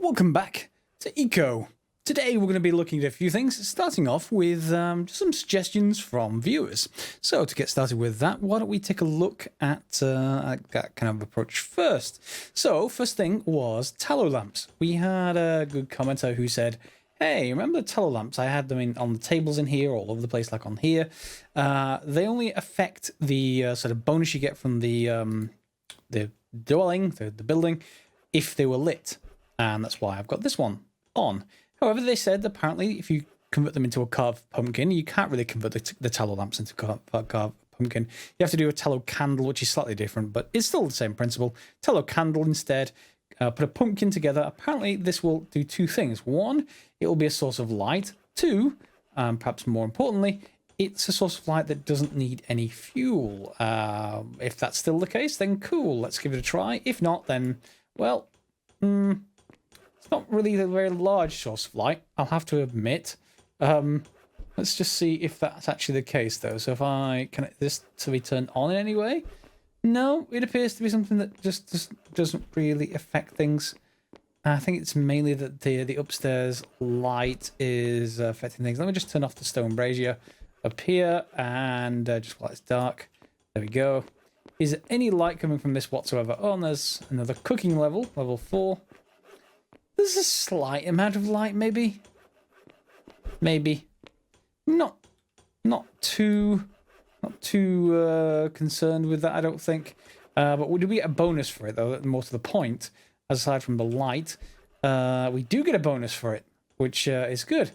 Welcome back to Eco. Today we're going to be looking at a few things, starting off with just some suggestions from viewers. So to get started with that, why don't we take a look at that kind of approach first. So first thing was tallow lamps. We had a good commenter who said, hey, remember the tallow lamps? I had them on the tables in here, all over the place, like on here. They only affect the sort of bonus you get from the dwelling, the building, if they were lit. And that's why I've got this one on. However, they said apparently if you convert them into a carved pumpkin, you can't really convert the tallow lamps into carved pumpkin. You have to do a tallow candle, which is slightly different, but it's still the same principle. Tallow candle instead. Put a pumpkin together. Apparently, this will do two things. One, it will be a source of light. Two, perhaps more importantly, it's a source of light that doesn't need any fuel. If that's still the case, then cool. Let's give it a try. If not, then, well, it's not really a very large source of light, I'll have to admit. Let's just see if that's actually the case, though. So if I connect this to be turned on in any way, no, it appears to be something that just doesn't really affect things. I think it's mainly that the upstairs light is affecting things. Let me just turn off the stone brazier up here, and just while it's dark. There we go. Is there any light coming from this whatsoever? Oh, and there's another cooking level, level 4. There's a slight amount of light, maybe. Maybe. Not too concerned with that, I don't think. But we do get a bonus for it, though, more to the point. Aside from the light, we do get a bonus for it, which is good.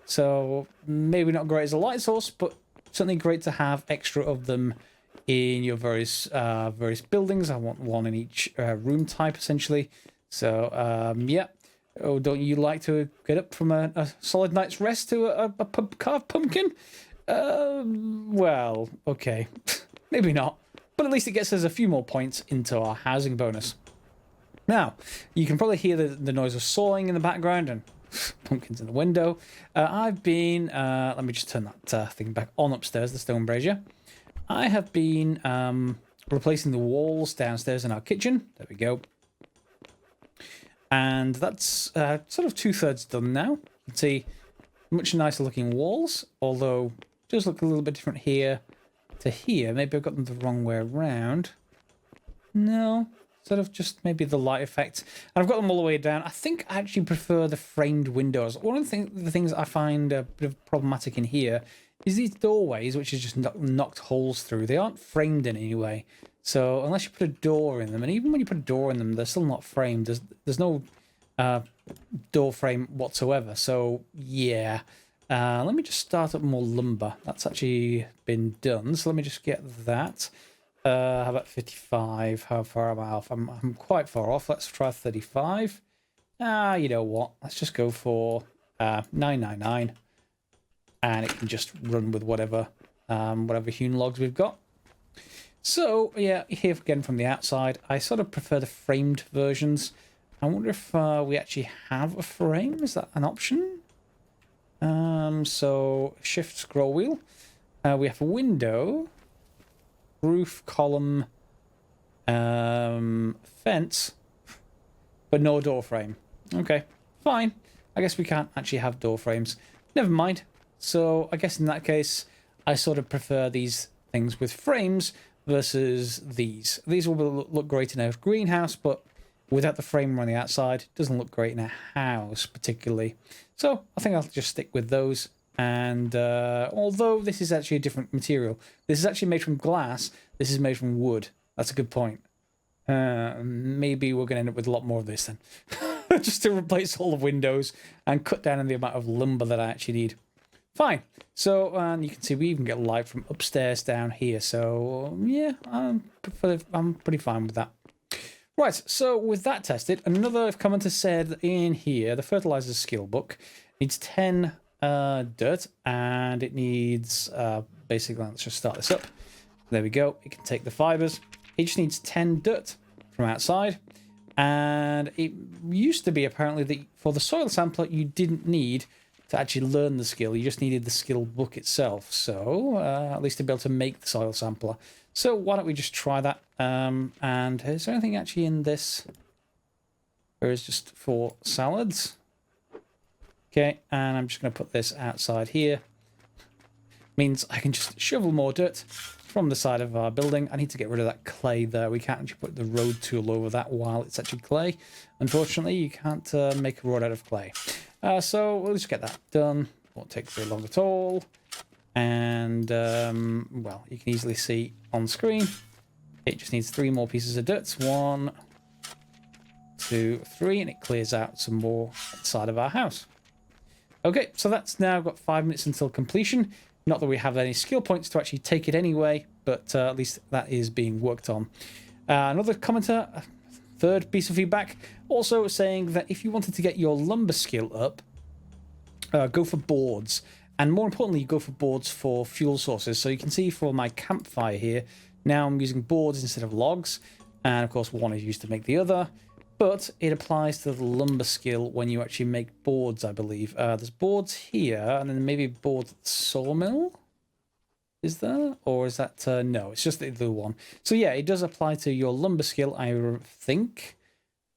So maybe not great as a light source, but certainly great to have extra of them in your various buildings. I want one in each room type, essentially. So yeah. Oh, don't you like to get up from a solid night's rest to a carved pumpkin? Well, okay. Maybe not. But at least it gets us a few more points into our housing bonus. Now, you can probably hear the noise of sawing in the background and pumpkins in the window. I've been... let me just turn that thing back on upstairs, the stone brazier. I have been replacing the walls downstairs in our kitchen. There we go. And that's sort of 2/3 done now. You can see much nicer looking walls, although it does look a little bit different here to here. Maybe I've got them the wrong way around. No, sort of just maybe the light effect. And I've got them all the way down. I think I actually prefer the framed windows. One of the things I find a bit of problematic in here is these doorways, which is just knocked holes through. They aren't framed in any way. So unless you put a door in them, and even when you put a door in them, they're still not framed. There's no door frame whatsoever. So yeah, let me just start up more lumber. That's actually been done. So let me just get that. How about 55? How far am I off? I'm quite far off. Let's try 35. You know what? Let's just go for 999, and it can just run with whatever hewn logs we've got. So, yeah, here again from the outside, I sort of prefer the framed versions. I wonder if we actually have a frame. Is that an option? So, shift scroll wheel. We have a window, roof, column, fence, but no door frame. Okay, fine. I guess we can't actually have door frames. Never mind. So, I guess in that case, I sort of prefer these things with frames versus these. These will look great in a greenhouse, but without the frame on the outside, it doesn't look great in a house particularly. So I think I'll just stick with those. And although this is actually a different material, this is actually made from glass, this is made from wood. That's a good point. Maybe we're going to end up with a lot more of this then. Just to replace all the windows and cut down on the amount of lumber that I actually need. Fine. So, and you can see we even get light from upstairs down here. So, yeah, I'm pretty fine with that. Right, so with that tested, another commenter said in here, the fertilizer skill book needs 10 dirt, and it needs, basically, let's just start this up. There we go. It can take the fibers. It just needs 10 dirt from outside. And it used to be apparently that for the soil sampler, you didn't need to actually learn the skill. You just needed the skill book itself. So, at least to be able to make the soil sampler. So, why don't we just try that? And is there anything actually in this? There is just 4 salads. Okay, and I'm just going to put this outside here. Means I can just shovel more dirt from the side of our building. I need to get rid of that clay there. We can't actually put the road tool over that while it's actually clay. Unfortunately, you can't make a road out of clay. So we'll just get that done. Won't take very long at all. And, well, you can easily see on screen, it just needs 3 more pieces of dirt. 1, 2, 3, and it clears out some more outside of our house. Okay, so that's now got 5 minutes until completion. Not that we have any skill points to actually take it anyway, but at least that is being worked on. Another commenter, third piece of feedback, also saying that if you wanted to get your lumber skill up, go for boards. And more importantly, go for boards for fuel sources. So you can see for my campfire here, now I'm using boards instead of logs. And of course, one is used to make the other. But it applies to the lumber skill when you actually make boards, I believe. There's boards here, and then maybe boards at the sawmill? Is there? Or is that... no, it's just the other one. So yeah, it does apply to your lumber skill, I think.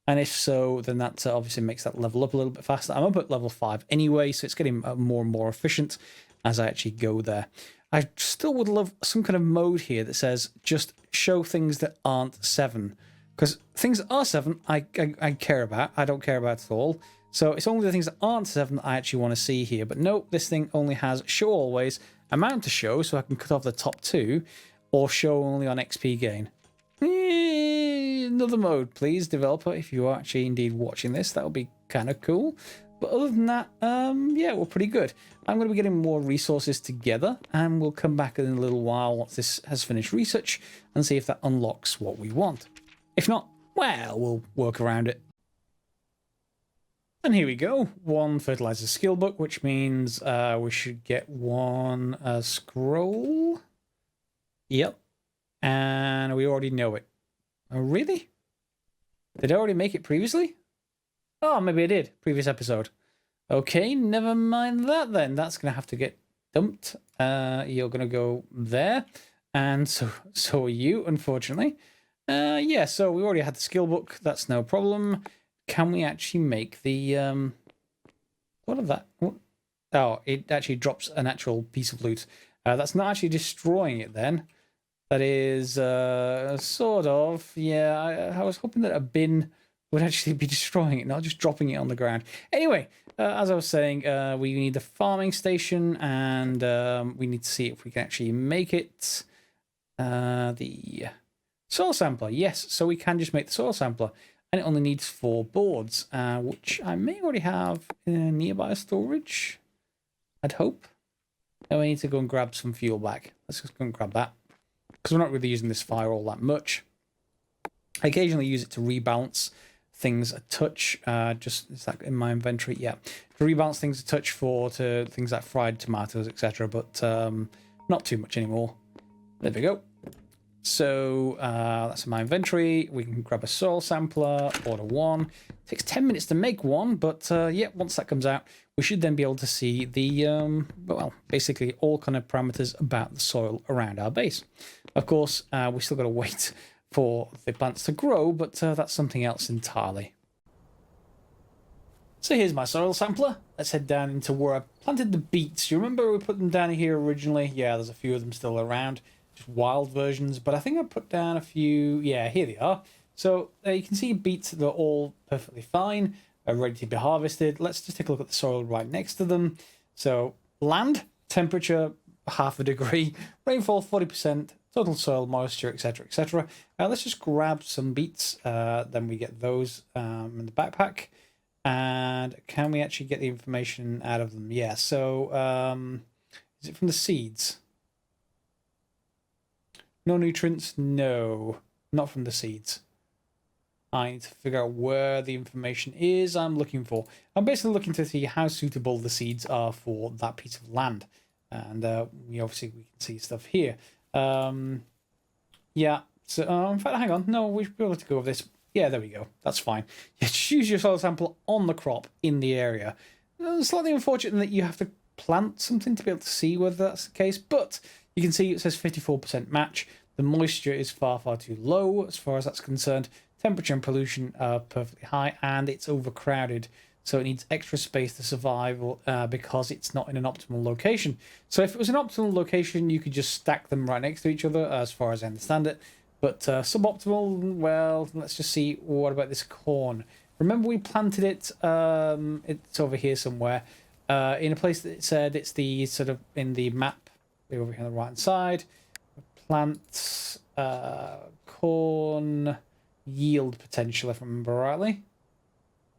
And if so, then that obviously makes that level up a little bit faster. I'm up at level 5 anyway, so it's getting more and more efficient as I actually go there. I still would love some kind of mode here that says just show things that aren't 7. Because things that are 7, I care about. I don't care about at all. So it's only the things that aren't 7 that I actually want to see here. But no, this thing only has show always, amount to show, so I can cut off the top 2, or show only on XP gain. Another mode, please, developer, if you are actually indeed watching this. That would be kind of cool. But other than that, yeah, we're pretty good. I'm going to be getting more resources together, and we'll come back in a little while once this has finished research and see if that unlocks what we want. If not, well, we'll work around it. And here we go. 1 fertilizer skill book, which means we should get 1 scroll. Yep. And we already know it. Oh, really? Did I already make it previously? Oh, maybe I did. Previous episode. Okay, never mind that then. That's going to have to get dumped. You're going to go there. And so are you, unfortunately. Yeah, so we already had the skill book. That's no problem. Can we actually make the... what of that? What? Oh, it actually drops an actual piece of loot. That's not actually destroying it then. That is sort of... Yeah, I was hoping that a bin would actually be destroying it, not just dropping it on the ground. Anyway, as I was saying, we need the farming station, and we need to see if we can actually make it. The... soil sampler, yes, so we can just make the soil sampler, and it only needs 4 boards, which I may already have in nearby storage, I'd hope. Now we need to go and grab some fuel back. Let's just go and grab that, because we're not really using this fire all that much. I occasionally use it to rebalance things a touch, is that in my inventory? Yeah, to rebalance things a touch to things like fried tomatoes, etc., but not too much anymore. There we go. So that's in my inventory. We can grab a soil sampler, order 1. It takes 10 minutes to make one, but yeah, once that comes out, we should then be able to see the, well, basically all kind of parameters about the soil around our base. Of course, we still got to wait for the plants to grow, but that's something else entirely. So here's my soil sampler. Let's head down into where I planted the beets. You remember we put them down here originally? Yeah, there's a few of them still around. Wild versions, but I think I put down a few. Yeah, here they are. So you can see beets that are all perfectly fine, are ready to be harvested. Let's just take a look at the soil right next to them. So land, temperature, 0.5 degree, rainfall 40%, total soil moisture, etc., etc. Let's just grab some beets. Then we get those in the backpack. And can we actually get the information out of them? Yeah. So is it from the seeds? No nutrients? No, not from the seeds. I need to figure out where the information is I'm looking for. I'm basically looking to see how suitable the seeds are for that piece of land. And obviously we can see stuff here. Yeah, so in fact, hang on. No, we should be able to go over this. Yeah, there we go. That's fine. Yeah, just use your soil sample on the crop in the area. Slightly unfortunate that you have to plant something to be able to see whether that's the case, but you can see it says 54% match. The moisture is far, far too low as far as that's concerned Temperature and pollution are perfectly high, and it's overcrowded. So it needs extra space to survive because it's not in an optimal location. So if it was an optimal location, you could just stack them right next to each other, as far as I understand it. But suboptimal, well, let's just see. What about this corn? Remember we planted it, it's over here somewhere, in a place that it said it's the sort of in the map, over here on the right hand side. Plant corn yield potential, if I remember rightly.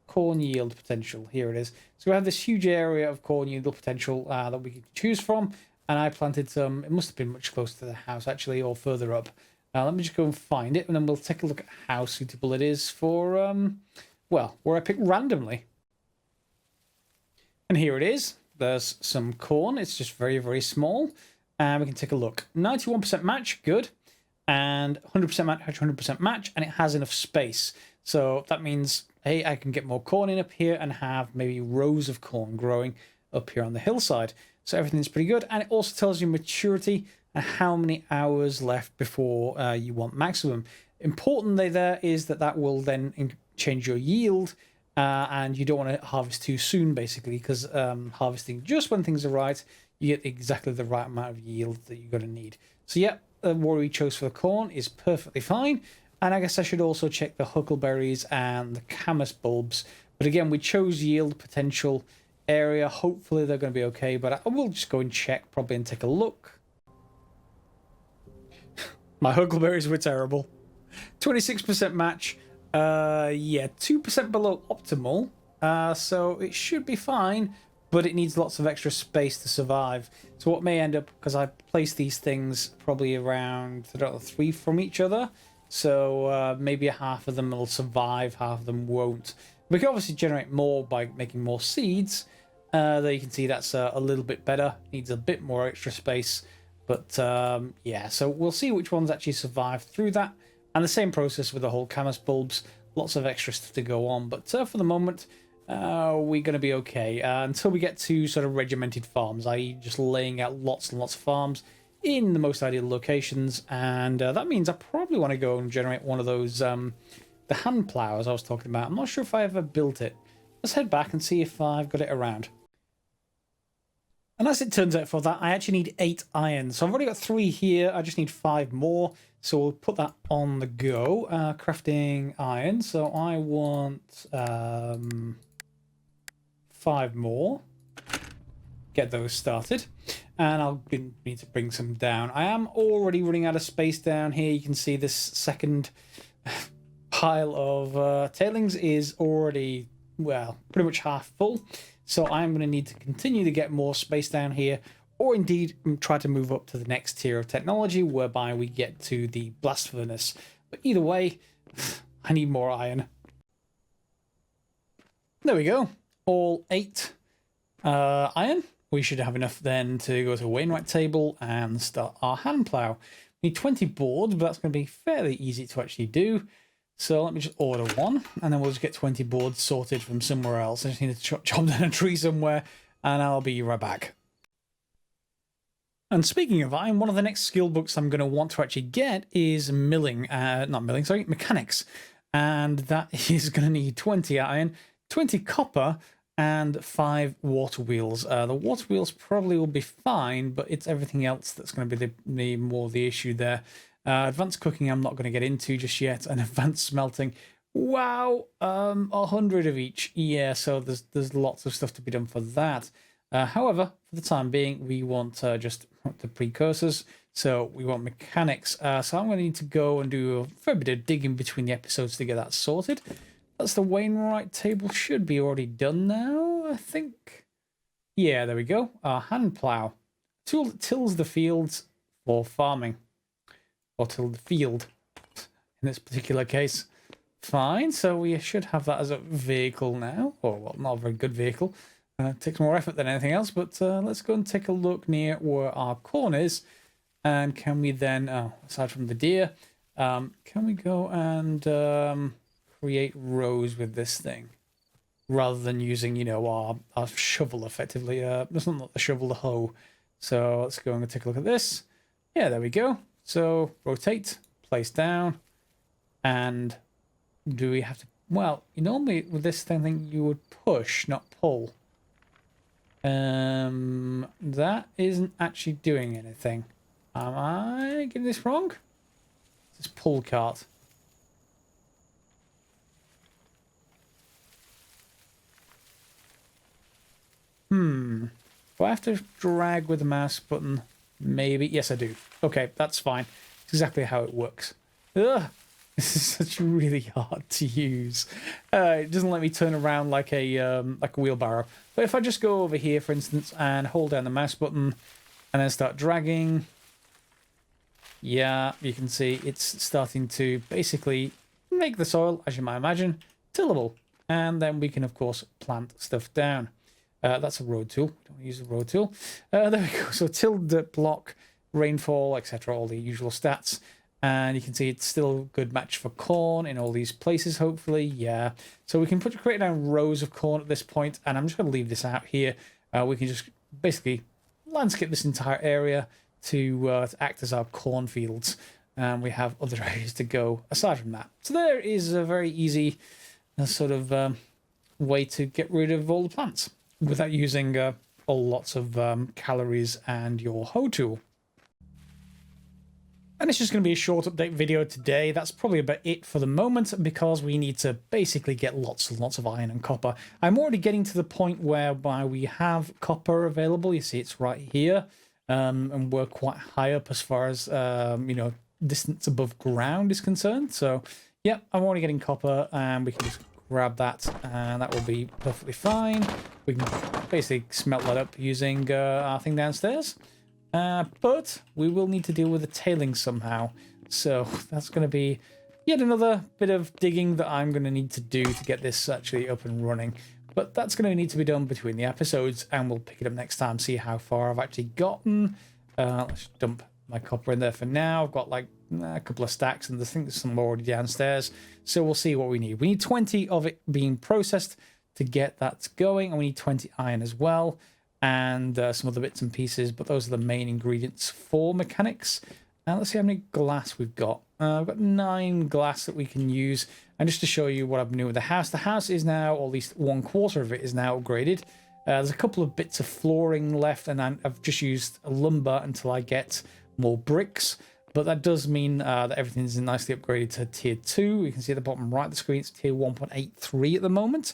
Corn yield potential, here it is. So we have this huge area of corn yield potential that we could choose from, and I planted some. It must have been much closer to the house actually, or further up. Let me just go and find it, and then we'll take a look at how suitable it is for well, where I pick randomly. And here it is. There's some corn. It's just very, very small, and we can take a look. 91% match, good, and 100% match, 100% match, and it has enough space. So that means, hey, I can get more corn in up here and have maybe rows of corn growing up here on the hillside. So everything's pretty good. And it also tells you maturity and how many hours left before you want maximum. Importantly there is that will then change your yield, and you don't want to harvest too soon, basically, because harvesting just when things are right, you get exactly the right amount of yield that you're going to need. So yeah, what we chose for the corn is perfectly fine. And I guess I should also check the huckleberries and the camas bulbs. But again, we chose yield potential area. Hopefully they're going to be okay. But I will just go and check probably and take a look. My huckleberries were terrible. 26% match. Yeah, 2% below optimal. So it should be fine. But it needs lots of extra space to survive. So what may end up, because I placed these things probably around, I don't know, 3 from each other. So maybe half of them will survive, half of them won't. We can obviously generate more by making more seeds. There you can see that's a little bit better. Needs a bit more extra space. But yeah, so we'll see which ones actually survive through that. And the same process with the whole camas bulbs. Lots of extra stuff to go on. But for the moment, we're going to be okay. Until we get to sort of regimented farms, i.e. just laying out lots and lots of farms in the most ideal locations, and that means I probably want to go and generate one of those the hand plows I was talking about. I'm not sure if I ever built it. Let's head back and see if I've got it around. And as it turns out, for that I actually need 8 iron, so I've already got 3 here. I just need 5 more, so we'll put that on the go. Crafting iron, so I want 5 more. Get those started, and I'll need to bring some down. I am already running out of space down here. You can see this second pile of tailings is already, well, pretty much half full. So I'm going to need to continue to get more space down here, or indeed try to move up to the next tier of technology whereby we get to the blast furnace. But either way, I need more iron. There we go. All 8 iron. We should have enough then to go to a Wainwright table and start our hand plow. We need 20 boards, but that's going to be fairly easy to actually do. So let me just order one, and then we'll just get 20 boards sorted from somewhere else. I just need to chop down a tree somewhere, and I'll be right back. And speaking of iron, one of the next skill books I'm going to want to actually get is mechanics. And that is going to need 20 iron, 20 copper, and 5 water wheels. The water wheels probably will be fine, but it's everything else that's going to be the issue there. Advanced cooking I'm not going to get into just yet, and advanced smelting, wow, 100 of each. Yeah, so there's lots of stuff to be done for that. However, for the time being, we want just the precursors, so we want mechanics. So I'm going to need to go and do a fair bit of digging between the episodes to get that sorted. That's the Wainwright table, should be already done now, I think. Yeah, there we go. Our hand plow. Tool that tills the fields for farming. Or till the field, in this particular case. Fine, so we should have that as a vehicle now. Or, well, not a very good vehicle. It takes more effort than anything else, but let's go and take a look near where our corn is. And can we then, aside from the deer, can we go and create rows with this thing? Rather than using, you know, our shovel, effectively. It's not the shovel, the hoe. So let's go and take a look at this. Yeah, there we go. So rotate, place down, and do we have to... Well, normally with this thing you would push, not pull. That isn't actually doing anything. Am I getting this wrong? It's pull cart. Do I have to drag with the mouse button? Maybe. Yes, I do. Okay, that's fine. It's exactly how it works. Ugh, this is such really hard to use. It doesn't let me turn around like a wheelbarrow. But if I just go over here, for instance, and hold down the mouse button and then start dragging, yeah, you can see it's starting to basically make the soil, as you might imagine, tillable. And then we can, of course, plant stuff down. That's a road tool. Don't use a road tool. There we go. So tilled block, rainfall, etc. All the usual stats. And you can see it's still a good match for corn in all these places, hopefully. Yeah. So we can create down rows of corn at this point. And I'm just going to leave this out here. We can just basically landscape this entire area to act as our cornfields. And we have other areas to go aside from that. So there is a very easy sort of way to get rid of all the plants without using lots of calories and your hoe tool. And it's just going to be a short update video today. That's probably about it for the moment because we need to basically get lots and lots of iron and copper. I'm already getting to the point whereby we have copper available. You see it's right here. And we're quite high up as far as, distance above ground is concerned. So, yeah, I'm already getting copper and we can just grab that and that will be perfectly fine. We can basically smelt that up using our thing downstairs. But we will need to deal with the tailings somehow. So that's going to be yet another bit of digging that I'm going to need to do to get this actually up and running. But that's going to need to be done between the episodes and we'll pick it up next time, see how far I've actually gotten. Let's dump my copper in there for now. I've got like a couple of stacks and I think there's some already downstairs. So we'll see what we need. We need 20 of it being processed to get that going. And we need 20 iron as well. And some other bits and pieces, but those are the main ingredients for mechanics. And let's see how many glass we've got. I've got 9 glass that we can use. And just to show you what I've been doing with the house is now, or at least 1/4 of it is now upgraded. There's a couple of bits of flooring left, and I've just used lumber until I get more bricks. But that does mean that everything's nicely upgraded to tier 2. You can see at the bottom right of the screen, it's tier 1.83 at the moment.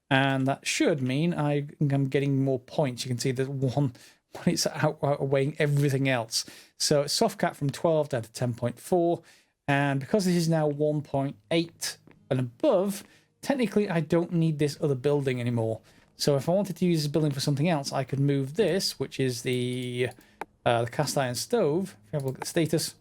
And that should mean I'm getting more points. You can see there's one when it's outweighing everything else. So it's soft cap from 12 down to 10.4. And because this is now 1.8 and above, technically I don't need this other building anymore. So if I wanted to use this building for something else, I could move this, which is the cast iron stove. If you have a look at the status,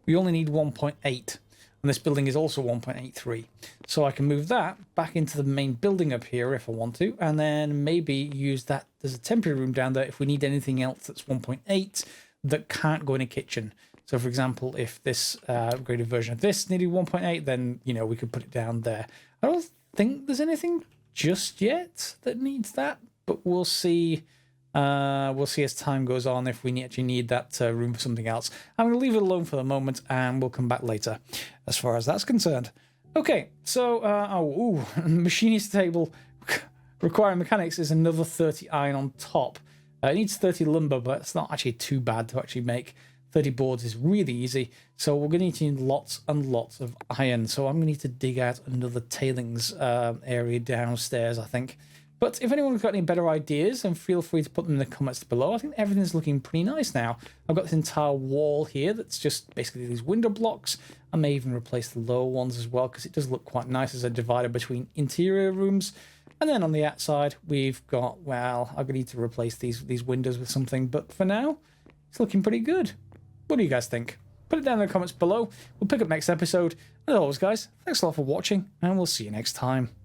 we only need 1.8. And this building is also 1.83. So I can move that back into the main building up here if I want to, and then maybe use that as a temporary room down there if we need anything else that's 1.8 that can't go in a kitchen. So for example, if this upgraded version of this needed 1.8, then, we could put it down there. I don't think there's anything just yet that needs that, but we'll see. We'll see as time goes on if we actually need that room for something else. I'm going to leave it alone for the moment and we'll come back later as far as that's concerned. Okay, so, machinist table requiring mechanics is another 30 iron on top. It needs 30 lumber, but it's not actually too bad to actually make. 30 boards is really easy. So we're going to need lots and lots of iron. So I'm going to need to dig out another tailings area downstairs, I think. But if anyone's got any better ideas, then feel free to put them in the comments below. I think everything's looking pretty nice now. I've got this entire wall here that's just basically these window blocks. I may even replace the lower ones as well because it does look quite nice as a divider between interior rooms. And then on the outside, we've got, well, I'm going to need to replace these windows with something. But for now, it's looking pretty good. What do you guys think? Put it down in the comments below. We'll pick up next episode. As always, guys, thanks a lot for watching, and we'll see you next time.